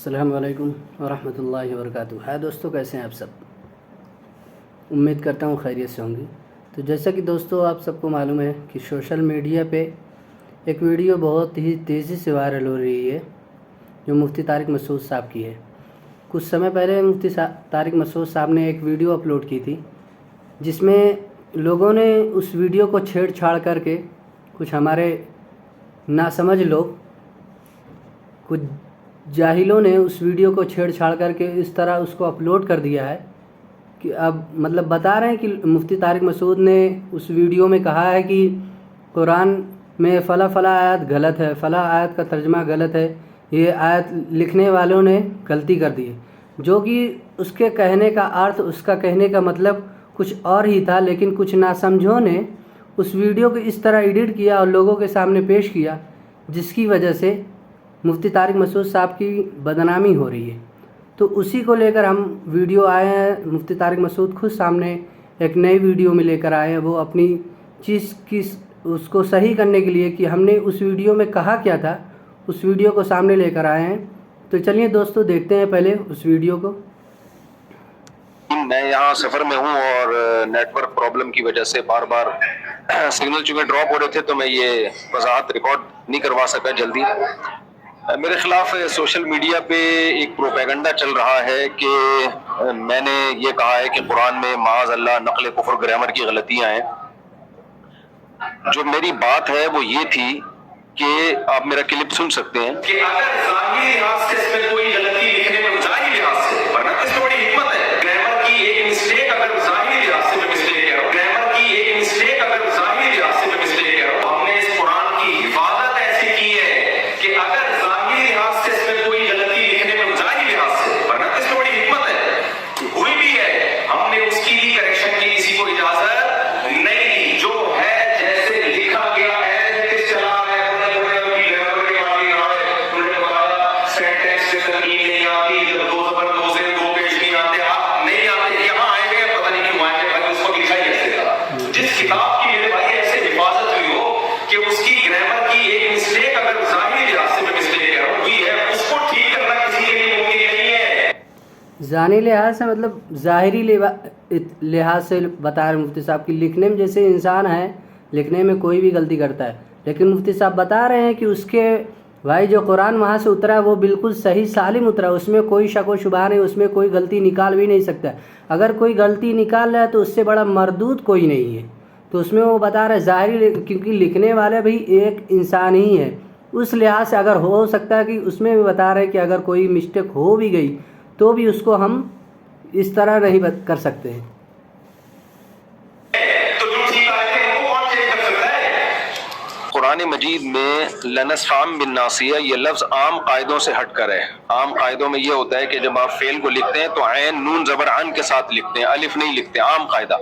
السلام علیکم ورحمۃ اللہ وبرکاتہ۔ ہائے دوستو، کیسے ہیں آپ سب؟ امید کرتا ہوں خیریت سے ہوں گی۔ تو جیسا کہ دوستو آپ سب کو معلوم ہے کہ سوشل میڈیا پہ ایک ویڈیو بہت ہی تیزی سے وائرل ہو رہی ہے جو مفتی طارق مسعود صاحب کی ہے۔ کچھ سمے پہلے مفتی طارق مسعود صاحب نے ایک ویڈیو اپلوڈ کی تھی جس میں لوگوں نے اس ویڈیو کو چھیڑ چھاڑ کر کے کچھ ہمارے ناسمجھ لوگ، کچھ جاہلوں نے اس ویڈیو کو چھیڑ چھاڑ کر کے اس طرح اس کو اپلوڈ کر دیا ہے کہ اب بتا رہے ہیں کہ مفتی طارق مسعود نے اس ویڈیو میں کہا ہے کہ قرآن میں فلاں فلاں آیت غلط ہے، فلاں آیت کا ترجمہ غلط ہے، یہ آیت لکھنے والوں نے غلطی کر دی ہے، جو کہ اس کے کہنے کا ارتھ، اس کا کہنے کا مطلب کچھ اور ہی تھا، لیکن کچھ ناسمجھوں نے اس ویڈیو کو اس طرح ایڈٹ کیا اور لوگوں کے سامنے پیش کیا جس کی وجہ سے مفتی طارق مسعود صاحب کی بدنامی ہو رہی ہے۔ تو اسی کو لے کر ہم ویڈیو آئے ہیں، مفتی طارق مسعود خود سامنے ایک نئی ویڈیو میں لے کر آئے ہیں، وہ اپنی چیز کی اس کو صحیح کرنے کے لیے کہ ہم نے اس ویڈیو میں کہا کیا تھا، اس ویڈیو کو سامنے لے کر آئے ہیں۔ تو چلیے دوستو دیکھتے ہیں پہلے اس ویڈیو کو۔ میں یہاں سفر میں ہوں اور نیٹ ورک پرابلم کی وجہ سے بار بار سگنل چونکہ ڈراپ ہو رہے تھے تو میں یہ وضاحت ریکارڈ نہیں کروا سکا جلدی۔ میرے خلاف سوشل میڈیا پہ ایک پروپیگنڈا چل رہا ہے کہ میں نے یہ کہا ہے کہ قرآن میں معاذ اللہ نقل کفر گرامر کی غلطیاں ہیں۔ جو میری بات ہے وہ یہ تھی کہ آپ میرا کلپ سن سکتے ہیں کہ اگر ظاہری لحاظ سے اس میں کوئی غلطی لکھنے میں ظاہری لحاظ سے، ورنہ اس میں بڑی حکمت ہے، گرامر کی ایک مسٹیک اگر ظاہری لحاظ سے میں مسٹیک کہہ رہا ہوں، گرامر کی ایک مسٹیک اگر ظاہری لحاظ سے میں مسٹیک کہہ رہا ہوں، ہم نے اس قرآن کی حفاظت ایسی کی ہے کہ اگر ظاہری لحاظ سے اس میں کوئی غلطی لکھنے میں ظاہری لحاظ سے، ورنہ اس میں بڑی حکمت ہے، ہوئی بھی ہے، ہم نے اس کی بھی کریکشن کی، کسی کو اجازت نہیں دی، جو ہے جیسے لکھا گیا ہے چلا ہے۔ کتاب کی میرے بھائی ایسے حفاظت ہوئی ہو کہ اس کی گرامر کی ایک مسٹیک اگر ظاہری لحاظ سے میں مسٹیک کہہ رہا ہوں ہوئی ہے، اس کو ٹھیک کرنا کسی کے لیے ممکن نہیں ہے۔ ظاہری لحاظ سے مطلب ظاہری لحاظ سے بتا رہے مفتی صاحب کی لکھنے میں، جیسے انسان ہے لکھنے میں کوئی بھی غلطی کرتا ہے، لیکن مفتی صاحب بتا رہے ہیں کہ اس کے بھائی جو قرآن وہاں سے اترا ہے وہ بالکل صحیح سالم اترا ہے، اس میں کوئی شک و شبہ نہیں، اس میں کوئی غلطی نکال بھی نہیں سکتا، اگر کوئی غلطی نکال رہا ہے تو اس سے بڑا مردود کوئی نہیں ہے۔ تو اس میں وہ بتا رہے ظاہری، کیونکہ لکھنے والا بھی ایک انسان ہی ہے، اس لحاظ سے اگر ہو سکتا ہے کہ اس میں بھی بتا رہے کہ اگر کوئی مسٹیک ہو بھی گئی تو بھی اس کو ہم اس طرح نہیں کر سکتے ہیں۔ قرآن مجید میں لنسفام بالناصیہ یہ لفظ عام قاعدوں سے ہٹ کر ہے۔ عام قاعدوں میں یہ ہوتا ہے کہ جب آپ فعل کو لکھتے ہیں تو عین نون زبر عن کے ساتھ لکھتے ہیں، الف نہیں لکھتے، عام قاعدہ۔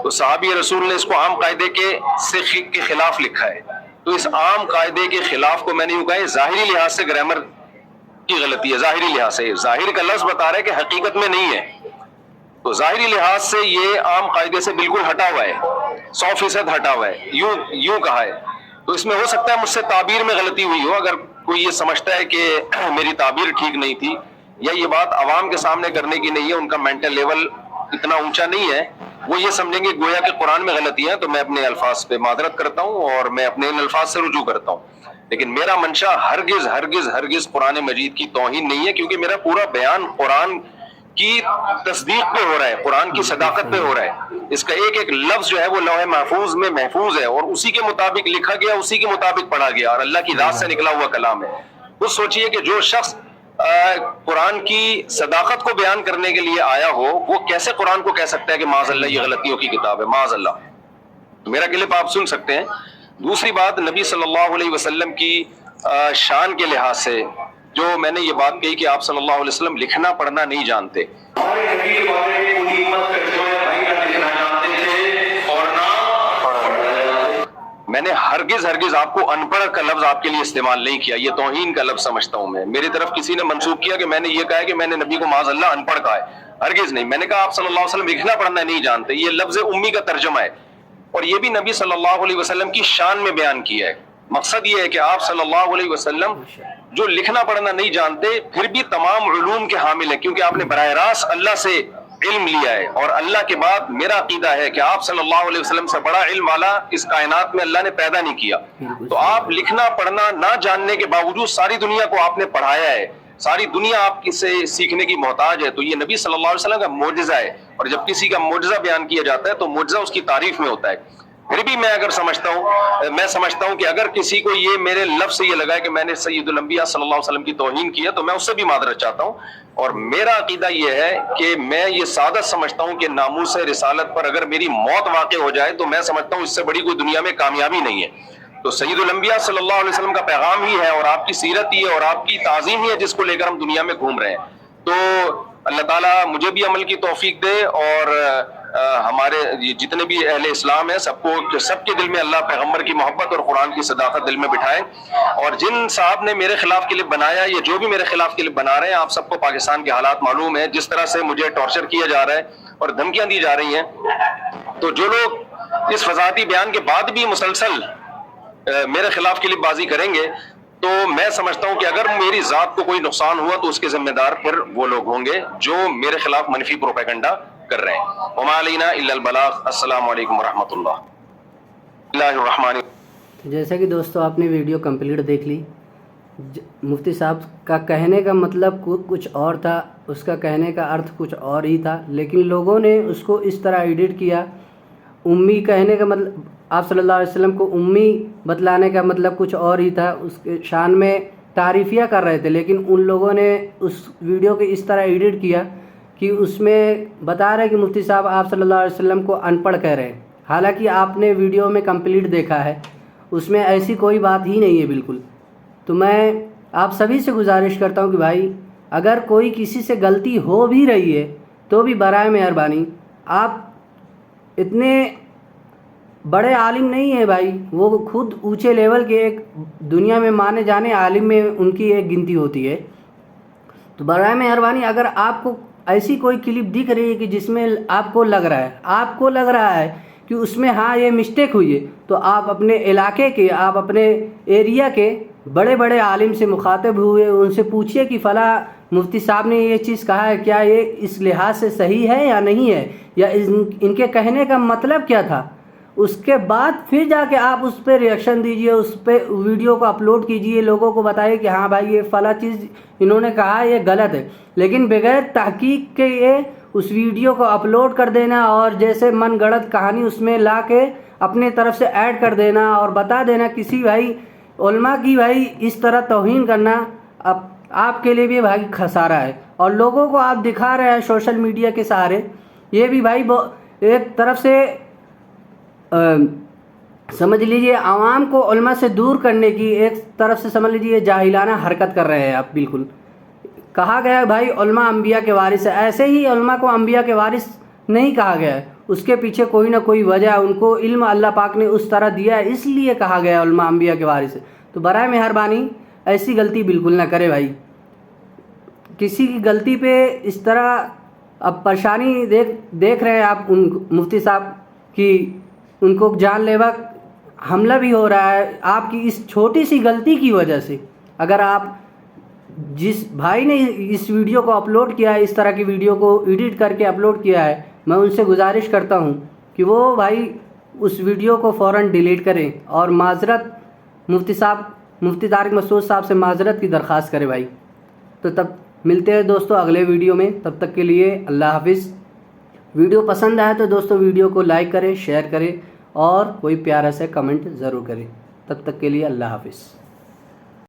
تو صحابی رسول نے اس کو عام قاعدے کے خلاف لکھا ہے، تو اس عام قاعدے کے خلاف کو میں نے یوں کہا ہے ظاہری لحاظ سے گرامر کی غلطی ہے، ظاہری لحاظ سے، ظاہر کا لفظ بتا رہا ہے کہ حقیقت میں نہیں ہے، تو ظاہری لحاظ سے یہ عام قاعدے سے بالکل ہٹا ہوا ہے، 100% ہٹا ہوا ہے، یوں کہا ہے۔ تو اس میں ہو سکتا ہے مجھ سے تعبیر میں غلطی ہوئی ہو، اگر کوئی یہ سمجھتا ہے کہ میری تعبیر ٹھیک نہیں تھی یا یہ بات عوام کے سامنے کرنے کی نہیں ہے، ان کا مینٹل لیول اتنا اونچا نہیں ہے، وہ یہ سمجھیں گے گویا کہ قرآن میں غلطی ہے، تو میں اپنے الفاظ پہ معذرت کرتا ہوں اور میں اپنے ان الفاظ سے رجوع کرتا ہوں۔ لیکن میرا منشا ہرگز ہرگز ہرگز قرآن مجید کی توہین نہیں ہے، کیونکہ میرا پورا بیان قرآن کی تصدیق پہ ہو رہا ہے، قرآن کی صداقت پہ ہو رہا ہے۔ اس کا ایک ایک لفظ جو ہے وہ لوح محفوظ میں محفوظ ہے اور اسی کے مطابق لکھا گیا، اسی کے مطابق پڑھا گیا اور اللہ کی ذات سے نکلا ہوا کلام ہے۔ وہ سوچئے کہ جو شخص قرآن کی صداقت کو بیان کرنے کے لیے آیا ہو وہ کیسے قرآن کو کہہ سکتا ہے کہ معاذ اللہ یہ غلطیوں کی کتاب ہے، معاذ اللہ۔ میرا کلپ آپ سن سکتے ہیں۔ دوسری بات، نبی صلی اللہ علیہ وسلم کی شان کے لحاظ سے جو میں نے یہ بات کہی کہ آپ صلی اللہ علیہ وسلم لکھنا پڑھنا نہیں جانتے، میں نے ہرگز ہرگز آپ کو ان پڑھ کا لفظ آپ کے لیے استعمال نہیں کیا، یہ توہین کا لفظ سمجھتا ہوں میں۔ میری طرف کسی نے منسوخ کیا کہ میں نے یہ کہا ہے کہ میں نے نبی کو معاذ اللہ ان پڑھ کہا ہے، ہرگز نہیں۔ میں نے کہا آپ صلی اللہ علیہ وسلم لکھنا پڑھنا نہیں جانتے، یہ لفظ امی کا ترجمہ ہے، اور یہ بھی نبی صلی اللہ علیہ وسلم کی شان میں بیان کیا ہے۔ مقصد یہ ہے کہ آپ صلی اللہ علیہ وسلم جو لکھنا پڑھنا نہیں جانتے پھر بھی تمام علوم کے حامل ہیں، کیونکہ آپ نے براہ راست اللہ سے علم لیا ہے، اور اللہ کے بعد میرا عقیدہ ہے کہ آپ صلی اللہ علیہ وسلم سے بڑا علم والا اس کائنات میں اللہ نے پیدا نہیں کیا۔ تو آپ لکھنا پڑھنا نہ جاننے کے باوجود ساری دنیا کو آپ نے پڑھایا ہے، ساری دنیا آپ سے سیکھنے کی محتاج ہے، تو یہ نبی صلی اللہ علیہ وسلم کا معجزہ ہے، اور جب کسی کا معجزہ بیان کیا جاتا ہے تو معجزہ اس کی تعریف میں ہوتا ہے۔ پھر بھی میں سمجھتا ہوں کہ اگر کسی کو یہ میرے لفظ سے یہ لگا ہے کہ میں نے سید الانبیاء صلی اللہ علیہ وسلم کی توہین کی ہے تو میں اس سے بھی معذرت چاہتا ہوں، اور میرا عقیدہ یہ ہے کہ میں یہ سعادت سمجھتا ہوں کہ ناموس رسالت پر اگر میری موت واقع ہو جائے تو میں سمجھتا ہوں اس سے بڑی کوئی دنیا میں کامیابی نہیں ہے۔ تو سید الانبیاء صلی اللہ علیہ وسلم کا پیغام ہی ہے، اور آپ کی سیرت ہی ہے، اور آپ کی تعظیم ہی ہے جس کو لے کر ہم دنیا میں گھوم رہے ہیں۔ تو اللہ تعالیٰ مجھے بھی عمل کی توفیق دے، اور ہمارے جتنے بھی اہل اسلام ہیں سب کے دل میں اللہ پیغمبر کی محبت اور قرآن کی صداقت دل میں بٹھائے۔ اور جن صاحب نے میرے خلاف کلپ بنایا یا جو بھی میرے خلاف کلپ بنا رہے ہیں، آپ سب کو پاکستان کے حالات معلوم ہیں، جس طرح سے مجھے ٹارچر کیا جا رہا ہے اور دھمکیاں دی جا رہی ہیں۔ تو جو لوگ اس فضاحتی بیان کے بعد بھی مسلسل میرے خلاف کلپ بازی کریں گے، تو میں سمجھتا ہوں کہ اگر میری ذات کو کوئی نقصان ہوا تو اس کے ذمہ دار پھر وہ لوگ ہوں گے جو میرے خلاف منفی پروپیگنڈا کر رہے ہیں۔ وما علینا الا البلاغ۔ السلام علیکم ورحمۃ اللہ۔ اللہ الرحمن۔ جیسا کہ دوستو آپ نے ویڈیو کمپلیٹ دیکھ لی، مفتی صاحب کا کہنے کا مطلب کچھ اور تھا، اس کا کہنے کا ارتھ کچھ اور ہی تھا، لیکن لوگوں نے اس کو اس طرح ایڈٹ کیا۔ امی کہنے کا مطلب، آپ صلی اللہ علیہ وسلم کو امی بتلانے کا مطلب کچھ اور ہی تھا، اس کے شان میں تعریفیہ کر رہے تھے، لیکن ان لوگوں نے اس ویڈیو کو اس طرح ایڈٹ کیا کہ اس میں بتا رہے کہ مفتی صاحب آپ صلی اللہ علیہ وسلم کو ان پڑھ کہہ رہے ہیں، حالانکہ آپ نے ویڈیو میں کمپلیٹ دیکھا ہے، اس میں ایسی کوئی بات ہی نہیں ہے بالکل۔ تو میں آپ سبھی سے گزارش کرتا ہوں کہ بھائی اگر کوئی کسی سے غلطی ہو بھی رہی ہے تو بھی برائے مہربانی، آپ اتنے بڑے عالم نہیں ہیں بھائی، وہ خود اونچے لیول کے ایک دنیا میں مانے جانے عالم میں ان کی ایک گنتی ہوتی ہے۔ تو برائے مہربانی اگر آپ کو ایسی کوئی کلپ دکھ رہی ہے کہ جس میں آپ کو لگ رہا ہے کہ اس میں ہاں یہ مسٹیک ہوئی ہے، تو آپ اپنے علاقے کے، آپ اپنے ایریا کے بڑے بڑے عالم سے مخاطب ہوئے، ان سے پوچھئے کہ فلاں مفتی صاحب نے یہ چیز کہا ہے، کیا یہ اس لحاظ سے صحیح ہے یا نہیں ہے، یا ان کے کہنے کا مطلب کیا تھا۔ اس کے بعد پھر جا کے آپ اس پہ ریئیکشن دیجئے، اس پہ ویڈیو کو اپلوڈ کیجئے، لوگوں کو بتائیے کہ ہاں بھائی یہ فلاں چیز انہوں نے کہا یہ غلط ہے۔ لیکن بغیر تحقیق کے یہ اس ویڈیو کو اپلوڈ کر دینا اور جیسے من گڑت کہانی اس میں لا کے اپنے طرف سے ایڈ کر دینا اور بتا دینا کسی بھائی علماء کی بھائی اس طرح توہین کرنا آپ کے لیے بھی بھائی خسارہ ہے، اور لوگوں کو آپ دکھا رہے ہیں سوشل میڈیا کے سہارے، یہ بھی بھائی ایک طرف سے سمجھ لیجئے عوام کو علماء سے دور کرنے کی ایک طرف سے سمجھ لیجئے جاہلانہ حرکت کر رہے ہیں آپ۔ بالکل کہا گیا ہے بھائی علماء انبیاء کے وارث ہے، ایسے ہی علماء کو انبیاء کے وارث نہیں کہا گیا ہے، اس کے پیچھے کوئی نہ کوئی وجہ ہے، ان کو علم اللہ پاک نے اس طرح دیا ہے، اس لیے کہا گیا ہے علماء انبیاء کے وارث ہے۔ تو برائے مہربانی ایسی غلطی بالکل نہ کرے بھائی، کسی کی غلطی پہ اس طرح اب پریشانی دیکھ رہے ہیں آپ ان مفتی صاحب کی، ان کو جان لیوا حملہ بھی ہو رہا ہے آپ کی اس چھوٹی سی غلطی کی وجہ سے۔ اگر آپ جس بھائی نے اس ویڈیو کو اپلوڈ کیا ہے، اس طرح کی ویڈیو کو ایڈٹ کر کے اپلوڈ کیا ہے، میں ان سے گزارش کرتا ہوں کہ وہ بھائی اس ویڈیو کو فوراً ڈیلیٹ کریں اور معذرت مفتی طارق مسعود صاحب سے معذرت کی درخواست کرے بھائی۔ تو تب ملتے ہیں دوستو اگلے ویڈیو میں، تب تک کے لیے اللہ حافظ۔ ویڈیو پسند آئے تو دوستو ویڈیو کو لائک کریں، شیئر کریں اور کوئی پیارا سے کمنٹ ضرور کریں۔ تب تک کے لیے اللہ حافظ۔